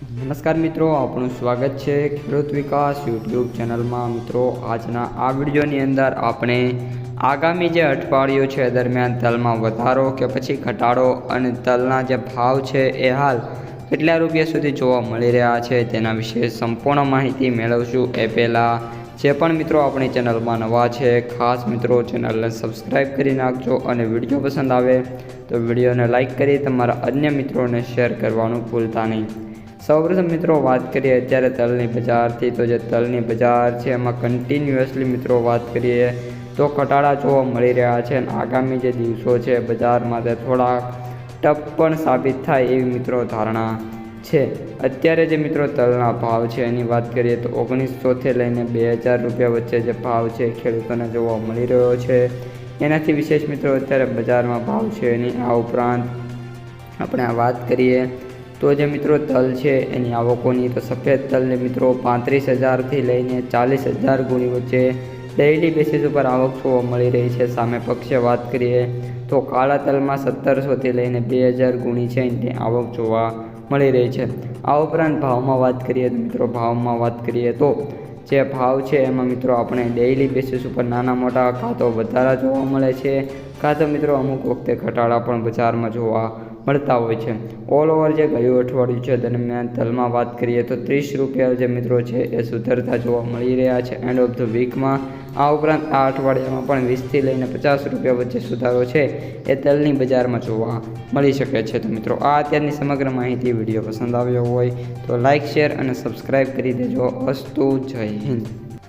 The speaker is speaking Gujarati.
નમસ્કાર મિત્રો, આપણું સ્વાગત છે ખેડૂત વિકાસ યુટ્યુબ ચેનલમાં। મિત્રો, આજના આ વિડીયોની અંદર આપણે આગામી જે અઠવાડિયું છે દરમિયાન તલમાં વધારો કે પછી ઘટાડો અને તલના જે ભાવ છે એ હાલ કેટલા રૂપિયા સુધી જોવા મળી રહ્યા છે તેના વિશે સંપૂર્ણ માહિતી મેળવશું। એ પહેલાં જે પણ મિત્રો આપણી ચેનલમાં નવા છે ખાસ મિત્રો ચેનલને સબસ્ક્રાઈબ કરી નાખજો અને વિડીયો પસંદ આવે તો વિડીયોને લાઇક કરી તમારા અન્ય મિત્રોને શેર કરવાનું ભૂલતા નહીં। સૌપ્રથમ મિત્રો વાત કરીએ અત્યારે તલની બજારથી, તો જે તલની બજાર છે એમાં કન્ટિન્યુઅસલી મિત્રો વાત કરીએ તો ઘટાડા જોવા મળી રહ્યા છે અને આગામી જે દિવસો છે બજારમાં તે થોડા ટફ પણ સાબિત થાય એવી મિત્રો ધારણા છે। અત્યારે જે મિત્રો તલના ભાવ છે એની વાત કરીએ તો 1900થી લઈને 2000 રૂપિયા વચ્ચે જે ભાવ છે ખેડૂતોને જોવા મળી રહ્યો છે। એનાથી વિશેષ મિત્રો અત્યારે બજારમાં ભાવ છે એની આ ઉપરાંત આપણે વાત કરીએ તો જે મિત્રો તલ છે એની આવકોની, તો સફેદ તલને મિત્રો 35,000થી લઈને 40,000 ગુણી વચ્ચે ડેઇલી બેસિસ ઉપર આવક જોવા મળી રહી છે। સામે પક્ષે વાત કરીએ તો કાળા તલમાં 1700થી લઈને 2000 ગુણી છે એની આવક જોવા મળી રહી છે। આ ઉપરાંત ભાવમાં વાત કરીએ તો મિત્રો તો જે ભાવ છે એમાં મિત્રો આપણે ડેઇલી બેસિસ ઉપર નાના મોટા કાં તો વધારા જોવા મળે છે કાં તો મિત્રો અમુક વખતે ઘટાડા પણ બજારમાં જોવા મળતા હોય છે। ઓલ ઓવર જે ગયું અઠવાડિયું છે દરમિયાન તલમાં વાત કરીએ તો 30 રૂપિયા જે મિત્રો છે એ સુધરતા જોવા મળી રહ્યા છે એન્ડ ઓફ ધ વીકમાં। આ ઉપરાંત આ અઠવાડિયામાં પણ 20થી લઈને 50 રૂપિયા વચ્ચે સુધારો છે એ તલની બજારમાં જોવા મળી શકે છે। તો મિત્રો આ અત્યારની સમગ્ર માહિતી વિડીયો પસંદ આવ્યો હોય તો લાઇક, શેર અને સબસ્ક્રાઈબ કરી દેજો। અસ્તુ, જય હિન્દ।